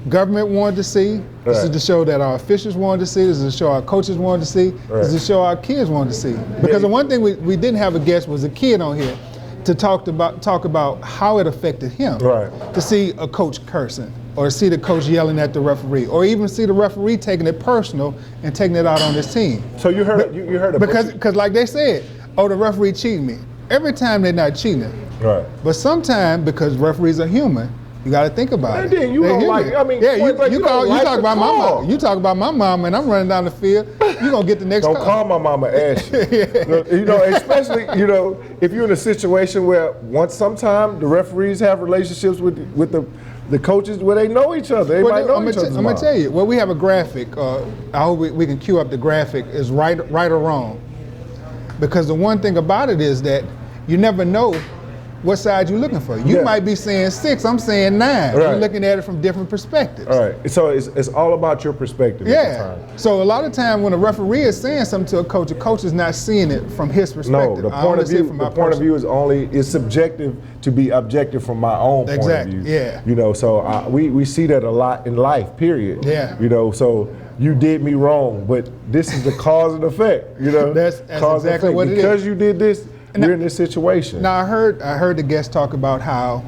government wanted to see. This is the show that our officials wanted to see. This is the show our coaches wanted to see. This is the show our kids wanted to see. Because the one thing we didn't have a guest was a kid on here to talk about how it affected him. Right. To see a coach cursing, or see the coach yelling at the referee, or even see the referee taking it personal and taking it out on his team. So you heard you heard because like they said, oh, the referee cheating me. Every time they're not cheating. Right. But sometimes, because referees are human, you got to think about And it. then you They're don't human. like- I mean, yeah, point blank, you don't like talk the about my call. mom. You talk about my mom, and I'm running down the field. You gonna get the next Don't call. call my mama Ashley. You know, especially, you know, if you're in a situation where sometimes the referees have relationships with the coaches where they know each other. They might know each other's I'm gonna mom. tell you. Well, we have a graphic. I hope we can cue up the graphic. Is right or wrong? Because the one thing about it is that you never know what side you're looking for. You might be saying 6, I'm saying 9. We're Right. looking at it from different perspectives. All right. So it's all about your perspective at the time. So a lot of time when a referee is saying something to a coach is not seeing it from his perspective. No, the I point only of see it view. from The my point of personal. view is subjective to be objective from my own point Exactly, of view. yeah. You know, so we see that a lot in life. Period. Yeah. You know, so you did me wrong, but this is the cause and effect. You know, That's cause and exactly effect. what it is. Because you did this, we're in this situation. Now I heard the guest talk about how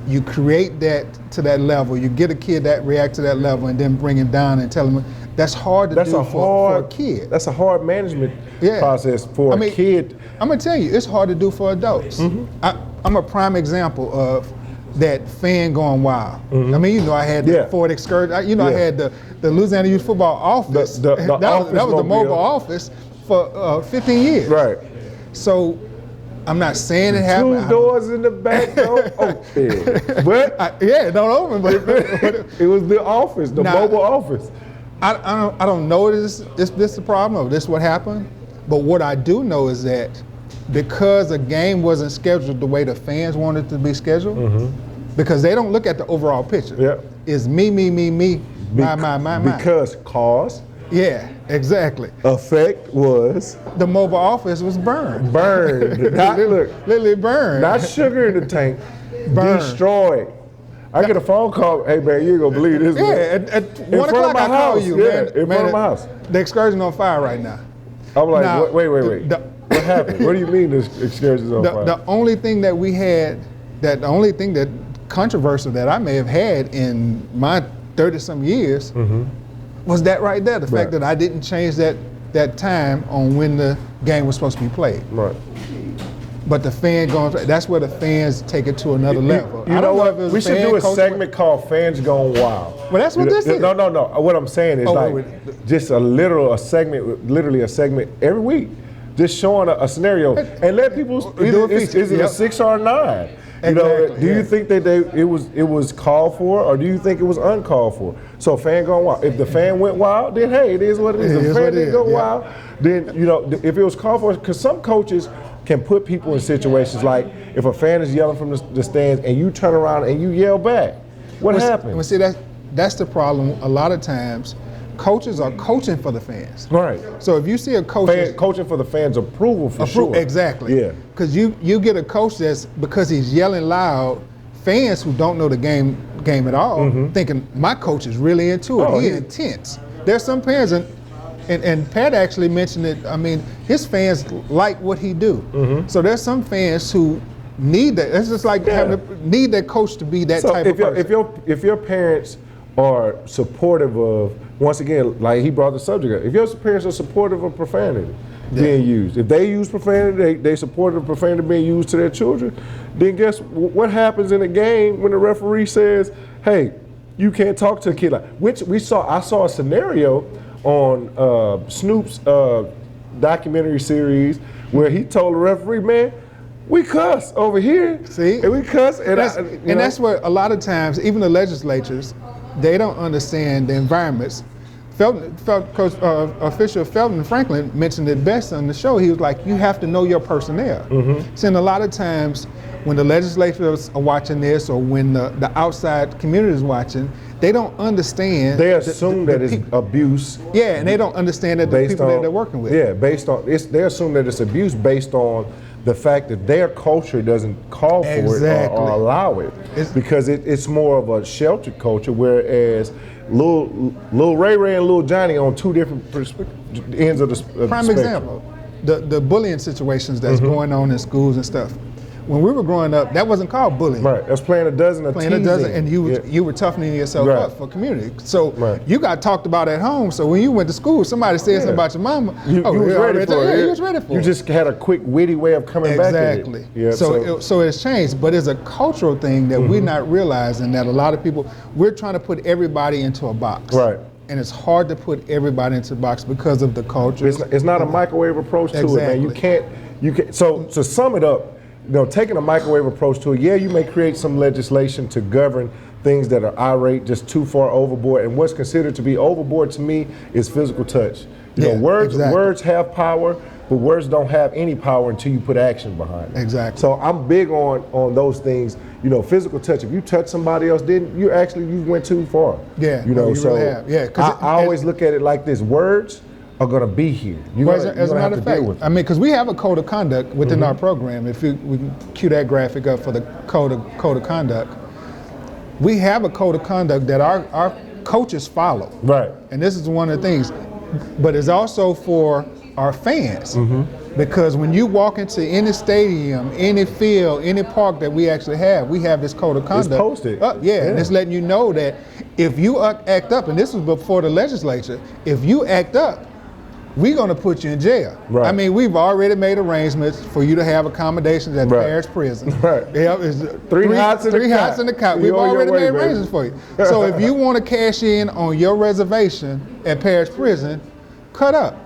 you create that to that level. You get a kid that react to that level, and then bring him down and tell him that's hard to do for a kid. That's a hard management process for a kid. I'm gonna tell you, it's hard to do for adults. I'm a prime example of that fan going wild. I mean, you know, I had the Ford Excursion. I had the Louisiana Youth Football office. The that was the mobile office for 15 years. Right. So I'm not saying it happened. 2 doors in the back don't open. But don't open. But it was the office, the mobile office. I don't know if this is the problem or this what happened. But what I do know is that because a game wasn't scheduled the way the fans wanted it to be scheduled, because they don't look at the overall picture. Yeah. It's me, my. Because cause. Yeah, exactly. Effect was the mobile office was burned. Not literally burned. Not sugar in the tank. Burned. Destroyed. I get a phone call. Hey man, you ain't gonna believe this. Yeah, at 1 o'clock I call you, man. In front of my house. The excursion on fire right now. I'm like, now, wait. What happened? What do you mean this excursion's on fire? The only thing that we had, the only thing that controversial that I may have had in my 30-some years was that right there. The fact that I didn't change that time on when the game was supposed to be played. Right. But the fan that's where the fans take it to another level. You know what? We should do a segment called Fans Gone Wild. Well, that's what this is. No. What I'm saying is just a segment every week. Just showing a scenario and let people, is it a 6 or a 9? You know, do you think that it was called for, or do you think it was uncalled for? So fan going wild. If the fan went wild, then hey, it is what it is. If the fan didn't go wild, then if it was called for, because some coaches can put people in situations like if a fan is yelling from the stands and you turn around and you yell back, what happens? Well, see, that's the problem. A lot of times, coaches are coaching for the fans. Right. So if you see a coach coaching for the fans' approval for sure. Exactly. Yeah. Because you get a coach that's, because he's yelling loud, fans who don't know the game at all, thinking my coach is really into it. He's intense. There's some fans, and Pat actually mentioned it. I mean, his fans like what he do. So there's some fans who need that. It's just like need that coach to be that type of person. If your parents are supportive of, once again, like he brought the subject up, if your parents are supportive of profanity being used, if they use profanity, they support the profanity being used to their children, then guess what happens in a game when the referee says, hey, you can't talk to a kid like, which I saw a scenario on Snoop's documentary series where he told the referee, man, we cuss over here. See? And we cuss. And that's where a lot of times, even the legislatures, they don't understand the environments. Official Felton Franklin mentioned it best on the show. He was like, you have to know your personnel. So a lot of times when the legislators are watching this, or when the outside community is watching, they don't understand. They assume that it's abuse. Yeah, and they don't understand that the people that they're working with. Yeah, they assume that it's abuse based on the fact that their culture doesn't call for it or allow it. Because it's more of a sheltered culture, whereas Lil Ray and Lil Johnny on two different ends of the spectrum. Prime example, the bullying situations that's going on in schools and stuff. When we were growing up, that wasn't called bullying. Right, that's playing a dozen and you were toughening yourself up for community. So you got talked about at home. So when you went to school, somebody said something about your mama. You was ready for it. You was ready for it. You just had a quick, witty way of coming back at it. Exactly. So it's changed, but it's a cultural thing that we're not realizing, that a lot of people, we're trying to put everybody into a box. Right. And it's hard to put everybody into a box because of the culture. It's not a microwave approach to it, man. You can't. So to sum it up, taking a microwave approach to it, you may create some legislation to govern things that are irate, just too far overboard. And what's considered to be overboard to me is physical touch. Words have power, but words don't have any power until you put action behind it. Exactly. So I'm big on those things. Physical touch. If you touch somebody else, then you went too far. Yeah. I always look at it like this: words are going to be here. As a matter of fact, because we have a code of conduct within our program. If we can cue that graphic up for the code of conduct, we have a code of conduct that our coaches follow. Right. And this is one of the things, but it's also for our fans. Because when you walk into any stadium, any field, any park that we actually have, we have this code of conduct. It's posted. And it's letting you know that if you act up, and this was before the legislature, if you act up, we're going to put you in jail. Right. I mean, we've already made arrangements for you to have accommodations at the parish prison. Right. Yeah, it's Three hots in the cot. We've already made arrangements for you. So if you want to cash in on your reservation at parish prison, cut up.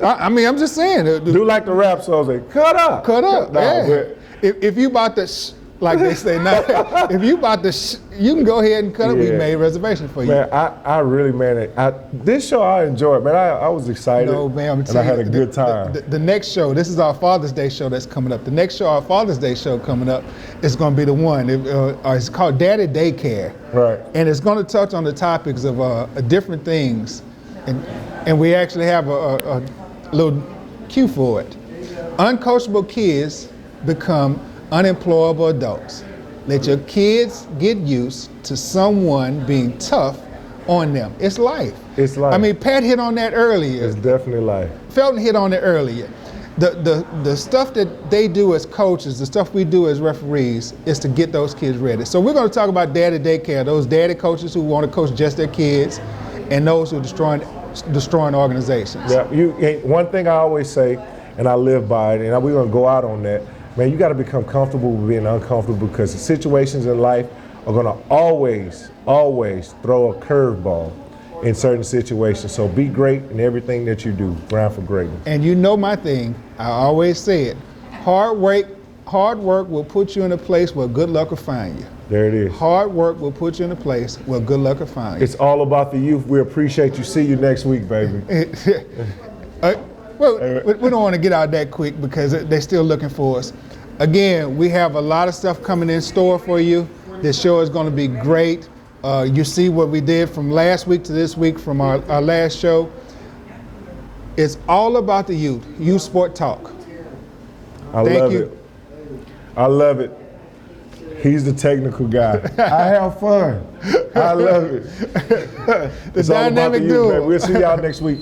I mean, I'm just saying. Do like the rap songs, say, cut up. Cut up. No, Yeah. If you about to, like they say now, if you about to, you can go ahead and cut up. We made reservations for you. Man, I really, man, this show I enjoyed, man. I was excited. No, man, I'm and I telling had you, a good time. The next show, this is our Father's Day show that's coming up. The next show, our Father's Day show coming up, is going to be the one. It's called Daddy Daycare. Right. And it's going to touch on the topics of different things. And we actually have a little cue for it. Uncoachable kids become unemployable adults. Let your kids get used to someone being tough on them. It's life. It's life. I mean, Pat hit on that earlier. It's definitely life. Felton hit on it earlier. The stuff that they do as coaches, the stuff we do as referees, is to get those kids ready. So we're going to talk about Daddy Daycare, those daddy coaches who want to coach just their kids, and those who are destroying organizations. Yeah, one thing I always say, and I live by it, and we're going to go out on that, man, you got to become comfortable with being uncomfortable, because the situations in life are going to always throw a curveball in certain situations. So be great in everything that you do. Ground for greatness. And you know my thing, I always say it, hard work will put you in a place where good luck will find you. There it is. Hard work will put you in a place where good luck will find you. It's all about the youth. We appreciate you. See you next week, baby. Well, we don't want to get out that quick because they're still looking for us. Again, we have a lot of stuff coming in store for you. This show is going to be great. You see what we did from last week to this week from our last show. It's all about the youth sport talk. Thank you. I love it. He's the technical guy. I have fun. I love it. The dynamic duo. We'll see y'all next week.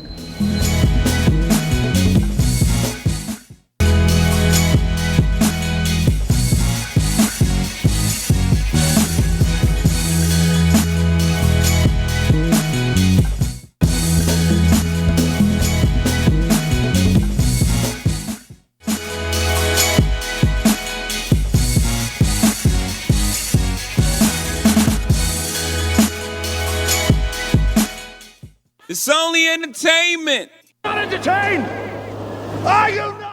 It's only entertainment. Not entertained. Are you not?